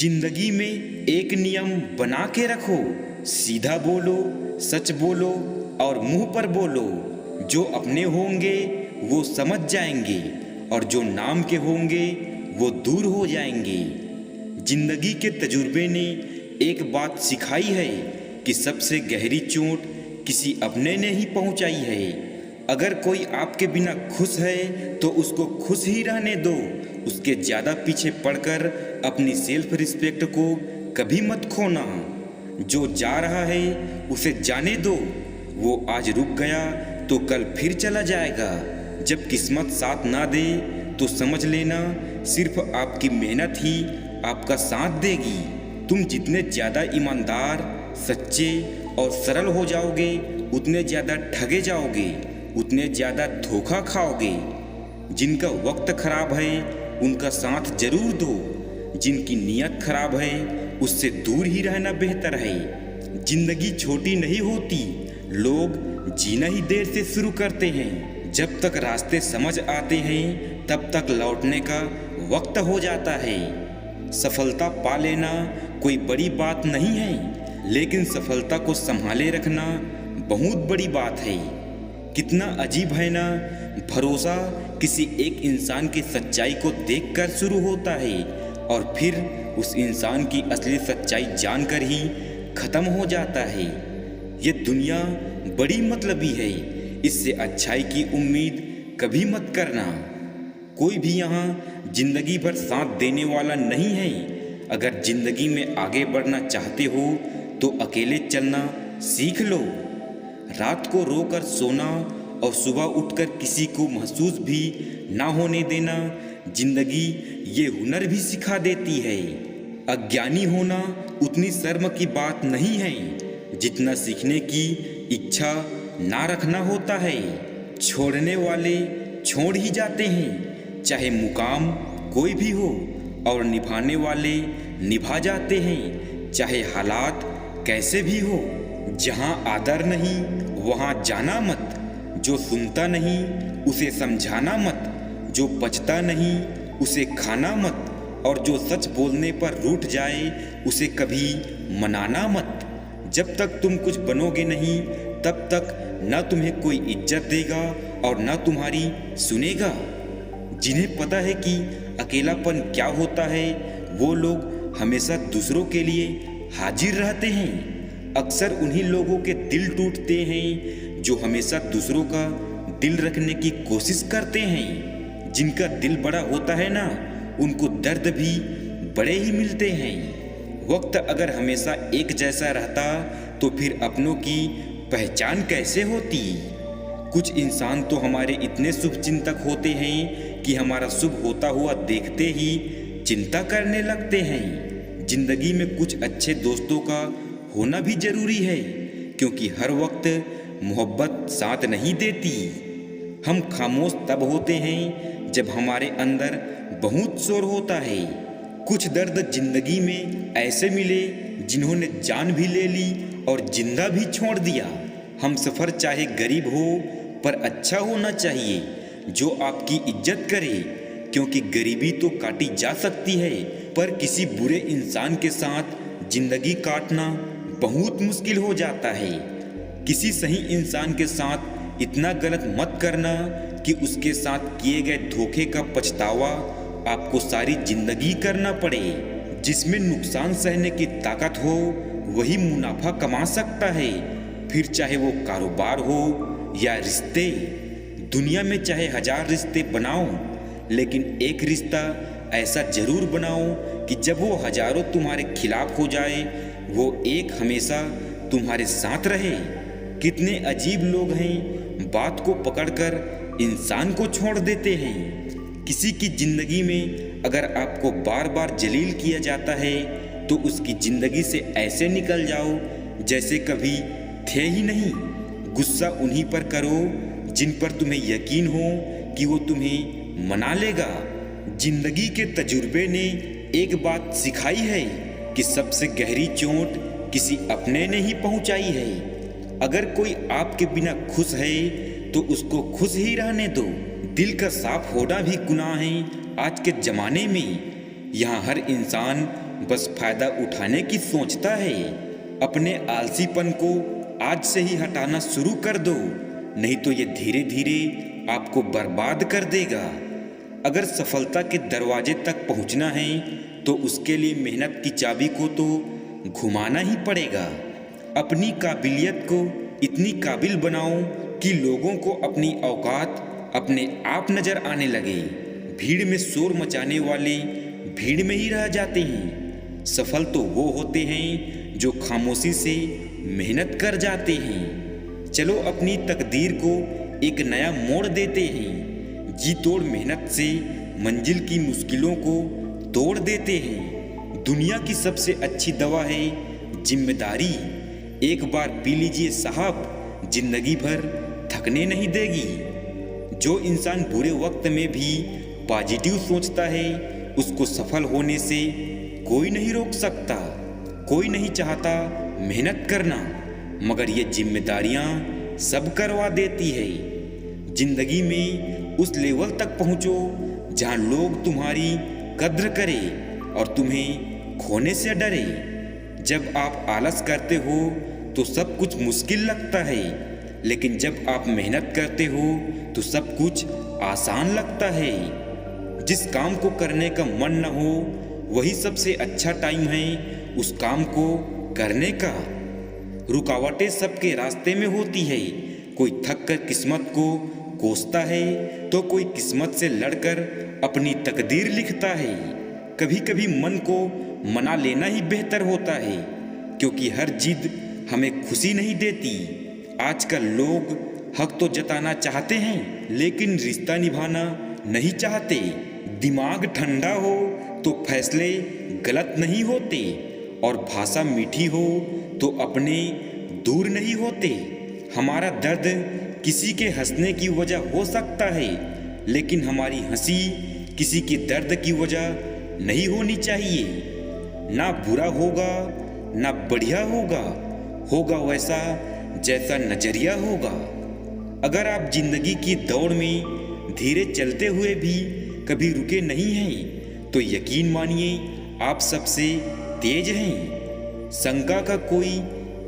जिंदगी में एक नियम बना के रखो, सीधा बोलो, सच बोलो और मुंह पर बोलो। जो अपने होंगे वो समझ जाएंगे और जो नाम के होंगे वो दूर हो जाएंगे। जिंदगी के तजुर्बे ने एक बात सिखाई है कि सबसे गहरी चोट किसी अपने ने ही पहुंचाई है। अगर कोई आपके बिना खुश है तो उसको खुश ही रहने दो। उसके ज़्यादा पीछे पड़कर अपनी सेल्फ रिस्पेक्ट को कभी मत खोना। जो जा रहा है उसे जाने दो, वो आज रुक गया तो कल फिर चला जाएगा। जब किस्मत साथ ना दे तो समझ लेना सिर्फ आपकी मेहनत ही आपका साथ देगी। तुम जितने ज़्यादा ईमानदार, सच्चे और सरल हो जाओगे उतने ज़्यादा ठगे जाओगे, उतने ज़्यादा धोखा खाओगे। जिनका वक्त खराब है उनका साथ जरूर दो, जिनकी नीयत खराब है उससे दूर ही रहना बेहतर है। जिंदगी छोटी नहीं होती, लोग जीना ही देर से शुरू करते हैं। जब तक रास्ते समझ आते हैं तब तक लौटने का वक्त हो जाता है। सफलता पा लेना कोई बड़ी बात नहीं है, लेकिन सफलता को संभाले रखना बहुत बड़ी बात है। कितना अजीब है ना, भरोसा किसी एक इंसान की सच्चाई को देखकर शुरू होता है और फिर उस इंसान की असली सच्चाई जानकर ही खत्म हो जाता है। ये दुनिया बड़ी मतलबी है, इससे अच्छाई की उम्मीद कभी मत करना। कोई भी यहाँ जिंदगी भर साथ देने वाला नहीं है। अगर जिंदगी में आगे बढ़ना चाहते हो तो अकेले चलना सीख लो। रात को रोकर सोना और सुबह उठकर किसी को महसूस भी ना होने देना जिंदगी ये हुनर भी सिखा देती है। अज्ञानी होना उतनी शर्म की बात नहीं है जितना सीखने की इच्छा ना रखना होता है। छोड़ने वाले छोड़ ही जाते हैं, चाहे मुकाम कोई भी हो, और निभाने वाले निभा जाते हैं, चाहे हालात कैसे भी हो। जहाँ आदर नहीं वहाँ जाना मत, जो सुनता नहीं उसे समझाना मत, जो पचता नहीं उसे खाना मत, और जो सच बोलने पर रूठ जाए उसे कभी मनाना मत। जब तक तुम कुछ बनोगे नहीं तब तक न तुम्हें कोई इज्जत देगा और न तुम्हारी सुनेगा। जिन्हें पता है कि अकेलापन क्या होता है वो लोग हमेशा दूसरों के लिए हाजिर रहते हैं। अक्सर उन्हीं लोगों के दिल टूटते हैं जो हमेशा दूसरों का दिल रखने की कोशिश करते हैं। जिनका दिल बड़ा होता है ना, उनको दर्द भी बड़े ही मिलते हैं। वक्त अगर हमेशा एक जैसा रहता तो फिर अपनों की पहचान कैसे होती। कुछ इंसान तो हमारे इतने शुभ चिंतक होते हैं कि हमारा शुभ होता हुआ देखते ही चिंता करने लगते हैं। जिंदगी में कुछ अच्छे दोस्तों का होना भी जरूरी है, क्योंकि हर वक्त मोहब्बत साथ नहीं देती। हम खामोश तब होते हैं जब हमारे अंदर बहुत शोर होता है। कुछ दर्द जिंदगी में ऐसे मिले जिन्होंने जान भी ले ली और जिंदा भी छोड़ दिया। हम सफ़र चाहे गरीब हो पर अच्छा होना चाहिए, जो आपकी इज्जत करे, क्योंकि गरीबी तो काटी जा सकती है पर किसी बुरे इंसान के साथ जिंदगी काटना बहुत मुश्किल हो जाता है। किसी सही इंसान के साथ इतना गलत मत करना कि उसके साथ किए गए धोखे का पछतावा आपको सारी जिंदगी करना पड़े। जिसमें नुकसान सहने की ताकत हो वही मुनाफा कमा सकता है, फिर चाहे वो कारोबार हो या रिश्ते। दुनिया में चाहे 1000 रिश्ते बनाओ, लेकिन एक रिश्ता ऐसा जरूर बनाओ कि जब वो हजारों तुम्हारे खिलाफ हो जाए वो एक हमेशा तुम्हारे साथ रहे। कितने अजीब लोग हैं, बात को पकड़कर इंसान को छोड़ देते हैं। किसी की जिंदगी में अगर आपको बार बार जलील किया जाता है तो उसकी जिंदगी से ऐसे निकल जाओ जैसे कभी थे ही नहीं। गुस्सा उन्हीं पर करो जिन पर तुम्हें यकीन हो कि वो तुम्हें मना लेगा। जिंदगी के तजुर्बे ने एक बात सिखाई है कि सबसे गहरी चोट किसी अपने ने ही पहुंचाई है। अगर कोई आपके बिना खुश है तो उसको खुश ही रहने दो। दिल का साफ होना भी गुनाह है आज के ज़माने में। यहाँ हर इंसान बस फायदा उठाने की सोचता है। अपने आलसीपन को आज से ही हटाना शुरू कर दो, नहीं तो ये धीरे धीरे आपको बर्बाद कर देगा। अगर सफलता के दरवाजे तक पहुंचना है तो उसके लिए मेहनत की चाबी को तो घुमाना ही पड़ेगा। अपनी काबिलियत को इतनी काबिल बनाओ कि लोगों को अपनी औकात अपने आप नजर आने लगे। भीड़ में शोर मचाने वाले भीड़ में ही रह जाते हैं। सफल तो वो होते हैं जो खामोशी से मेहनत कर जाते हैं। चलो अपनी तकदीर को एक नया मोड़ देते हैं। जी तोड़ मेहनत से मंजिल की मुश्किलों को तोड़ देते हैं। दुनिया की सबसे अच्छी दवा है जिम्मेदारी। एक बार पी लीजिए साहब, जिंदगी भर थकने नहीं देगी। जो इंसान बुरे वक्त में भी पॉजिटिव सोचता है उसको सफल होने से कोई नहीं रोक सकता। कोई नहीं चाहता मेहनत करना, मगर ये जिम्मेदारियां सब करवा देती है। जिंदगी में उस लेवल तक पहुंचो जहां लोग तुम्हारी कद्र करें और तुम्हें खोने से डरे। जब आप आलस करते हो तो सब कुछ मुश्किल लगता है, लेकिन जब आप मेहनत करते हो तो सब कुछ आसान लगता है। जिस काम को करने का मन न हो वही सबसे अच्छा टाइम है उस काम को करने का। रुकावटें सबके रास्ते में होती है। कोई थक कर किस्मत को कोसता है तो कोई किस्मत से लड़कर अपनी तकदीर लिखता है। कभी कभी मन को मना लेना ही बेहतर होता है, क्योंकि हर जिद हमें खुशी नहीं देती। आजकल लोग हक तो जताना चाहते हैं लेकिन रिश्ता निभाना नहीं चाहते। दिमाग ठंडा हो तो फैसले गलत नहीं होते, और भाषा मीठी हो तो अपने दूर नहीं होते। हमारा दर्द किसी के हंसने की वजह हो सकता है, लेकिन हमारी हंसी किसी के दर्द की वजह नहीं होनी चाहिए। ना बुरा होगा ना बढ़िया होगा, होगा वैसा जैसा नजरिया होगा। अगर आप जिंदगी की दौड़ में धीरे चलते हुए भी कभी रुके नहीं हैं तो यकीन मानिए आप सबसे तेज हैं। शंका का कोई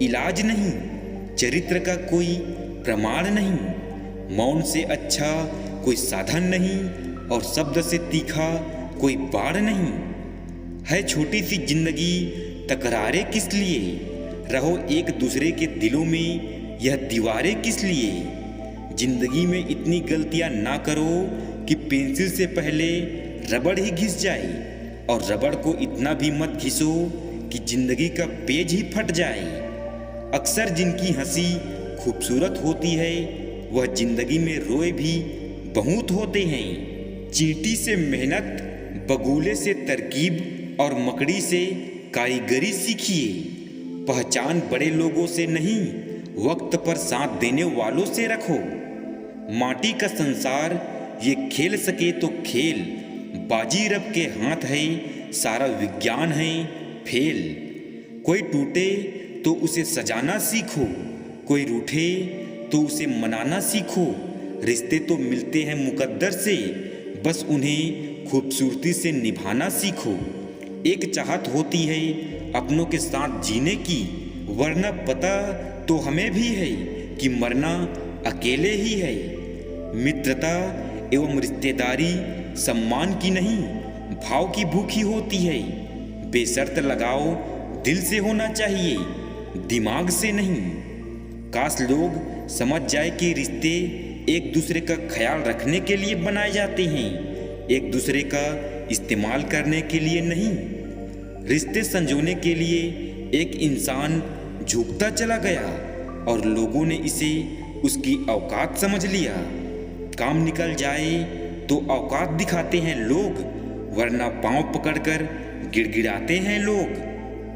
इलाज नहीं, चरित्र का कोई प्रमाण नहीं, मौन से अच्छा कोई साधन नहीं, और शब्द से तीखा कोई बाण नहीं। है छोटी सी जिंदगी, तकरारे किस लिए, रहो एक दूसरे के दिलों में, यह दीवारें किस लिए। जिंदगी में इतनी गलतियां ना करो कि पेंसिल से पहले रबड़ ही घिस जाए, और रबड़ को इतना भी मत घिसो कि जिंदगी का पेज ही फट जाए। अक्सर जिनकी हंसी खूबसूरत होती है वह जिंदगी में रोए भी बहुत होते हैं। चींटी से मेहनत, बगुले से तरकीब और मकड़ी से कारीगरी सीखिए। पहचान बड़े लोगों से नहीं, वक्त पर साथ देने वालों से रखो। माटी का संसार ये खेल सके तो खेल, बाजी रब के हाथ है, सारा विज्ञान है फेल। कोई टूटे तो उसे सजाना सीखो, कोई रूठे तो उसे मनाना सीखो। रिश्ते तो मिलते हैं मुकद्दर से, बस उन्हें खूबसूरती से निभाना सीखो। एक चाहत होती है अपनों के साथ जीने की, वरना पता तो हमें भी है कि मरना अकेले ही है। मित्रता एवं रिश्तेदारी सम्मान की नहीं, भाव की भूखी होती है। बेशर्त लगाओ दिल से होना चाहिए, दिमाग से नहीं। काश लोग समझ जाए कि रिश्ते एक दूसरे का ख्याल रखने के लिए बनाए जाते हैं, एक दूसरे का इस्तेमाल करने के लिए नहीं। रिश्ते संजोने के लिए एक इंसान झुकता चला गया और लोगों ने इसे उसकी औकात समझ लिया। काम निकल जाए तो औकात दिखाते हैं लोग, वरना पांव पकड़कर गिड़गिड़ाते हैं लोग।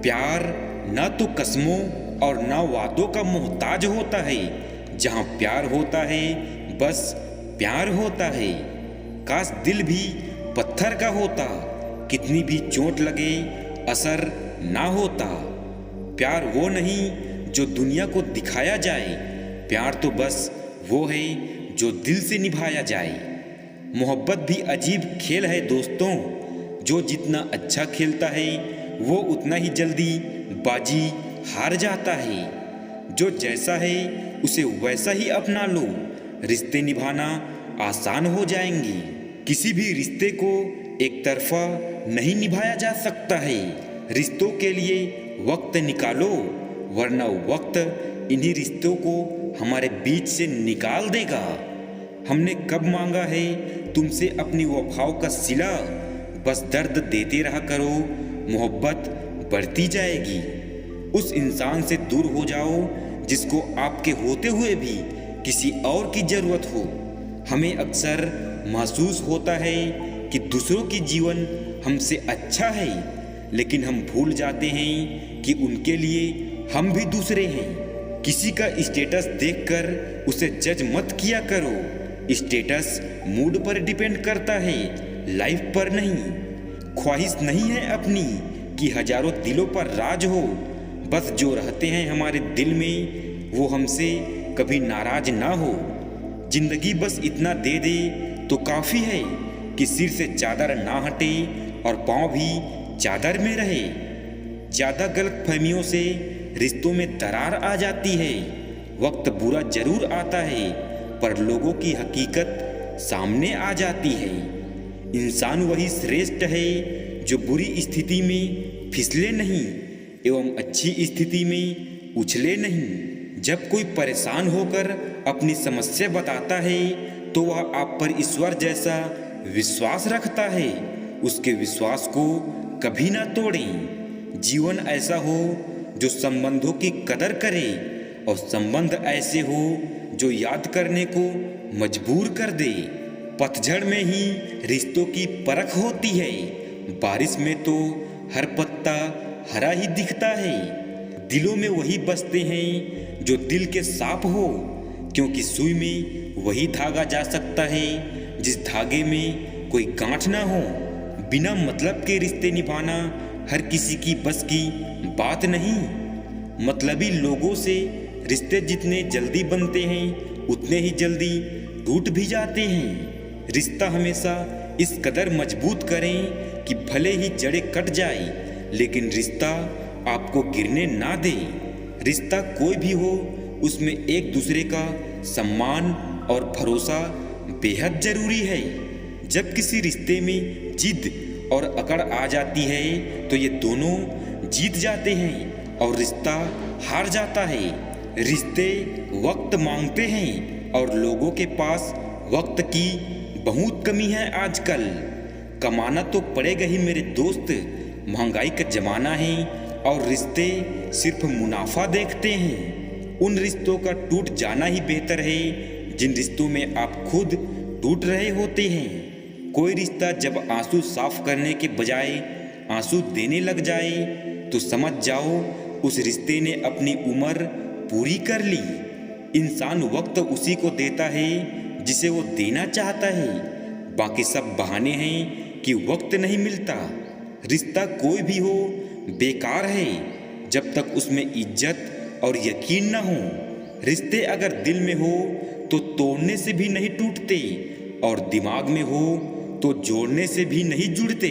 प्यार न तो कस्मों और न वादों का मोहताज होता है, जहां प्यार होता है बस प्यार होता है। काश दिल भी पत्थर का होता, कितनी भी चोट लगे असर ना होता। प्यार वो नहीं जो दुनिया को दिखाया जाए, प्यार तो बस वो है जो दिल से निभाया जाए। मोहब्बत भी अजीब खेल है दोस्तों, जो जितना अच्छा खेलता है वो उतना ही जल्दी बाजी हार जाता है। जो जैसा है उसे वैसा ही अपना लो, रिश्ते निभाना आसान हो जाएंगे। किसी भी रिश्ते को एक तरफा नहीं निभाया जा सकता है। रिश्तों के लिए वक्त निकालो, वरना वक्त इन्हीं रिश्तों को हमारे बीच से निकाल देगा। हमने कब मांगा है तुमसे अपनी वफाओं का सिला? बस दर्द देते रहा करो, मोहब्बत बढ़ती जाएगी। उस इंसान से दूर हो जाओ जिसको आपके होते हुए भी किसी और की जरूरत हो। हमें अक्सर महसूस होता है कि दूसरों की जीवन हमसे अच्छा है, लेकिन हम भूल जाते हैं कि उनके लिए हम भी दूसरे हैं। किसी का स्टेटस देखकर उसे जज मत किया करो। स्टेटस मूड पर डिपेंड करता है, लाइफ पर नहीं। ख्वाहिश नहीं है अपनी कि हजारों दिलों पर राज हो। बस जो रहते हैं हमारे दिल में वो हमसे कभी नाराज ना हो। जिंदगी बस इतना दे दे तो काफ़ी है कि सिर से चादर ना हटे और पाँव भी चादर में रहे। ज़्यादा गलतफहमियों से रिश्तों में दरार आ जाती है। वक्त बुरा जरूर आता है, पर लोगों की हकीकत सामने आ जाती है। इंसान वही श्रेष्ठ है जो बुरी स्थिति में फिसले नहीं एवं अच्छी स्थिति में उछले नहीं। जब कोई परेशान होकर अपनी समस्या बताता है तो वह आप पर ईश्वर जैसा विश्वास रखता है। उसके विश्वास को कभी ना तोड़ें। जीवन ऐसा हो जो संबंधों की कदर करे और संबंध ऐसे हो जो याद करने को मजबूर कर दे। पतझड़ में ही रिश्तों की परख होती है। बारिश में तो हर पत्ता हरा ही दिखता है। दिलों में वही बसते हैं जो दिल के साफ हो, क्योंकि सुई में वही धागा जा सकता है जिस धागे में कोई गांठ ना हो। बिना मतलब के रिश्ते निभाना हर किसी की बस की बात नहीं। मतलबी लोगों से रिश्ते जितने जल्दी बनते हैं उतने ही जल्दी टूट भी जाते हैं। रिश्ता हमेशा इस कदर मजबूत करें कि भले ही जड़ें कट जाए, लेकिन रिश्ता आपको गिरने ना दे। रिश्ता कोई भी हो, उसमें एक दूसरे का सम्मान और भरोसा बेहद जरूरी है। जब किसी रिश्ते में जिद और अकड़ आ जाती है तो ये दोनों जीत जाते हैं और रिश्ता हार जाता है। रिश्ते वक्त मांगते हैं और लोगों के पास वक्त की बहुत कमी है आजकल। कमाना तो पड़ेगा ही मेरे दोस्त, महंगाई का जमाना है और रिश्ते सिर्फ मुनाफा देखते हैं। उन रिश्तों का टूट जाना ही बेहतर है जिन रिश्तों में आप खुद टूट रहे होते हैं। कोई रिश्ता जब आंसू साफ करने के बजाय आंसू देने लग जाए तो समझ जाओ उस रिश्ते ने अपनी उम्र पूरी कर ली। इंसान वक्त उसी को देता है जिसे वो देना चाहता है। बाकी सब बहाने हैं कि वक्त नहीं मिलता। रिश्ता कोई भी हो बेकार है जब तक उसमें इज्जत और यकीन ना हो। रिश्ते अगर दिल में हो तो तोड़ने से भी नहीं टूटते और दिमाग में हो तो जोड़ने से भी नहीं जुड़ते।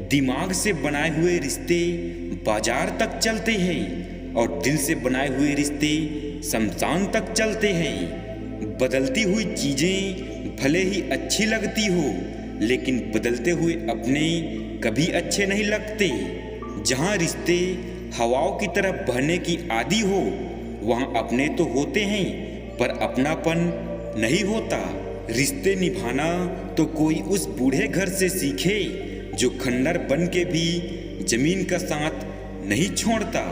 दिमाग से बनाए हुए रिश्ते बाजार तक चलते हैं और दिल से बनाए हुए रिश्ते शमशान तक चलते हैं। बदलती हुई चीजें भले ही अच्छी लगती हो, लेकिन बदलते हुए अपने कभी अच्छे नहीं लगते। जहाँ रिश्ते हवाओं की तरह बहने की आदी हो, वहाँ अपने तो होते हैं पर अपनापन नहीं होता। रिश्ते निभाना तो कोई उस बूढ़े घर से सीखे जो खंडर बन के भी जमीन का साथ नहीं छोड़ता।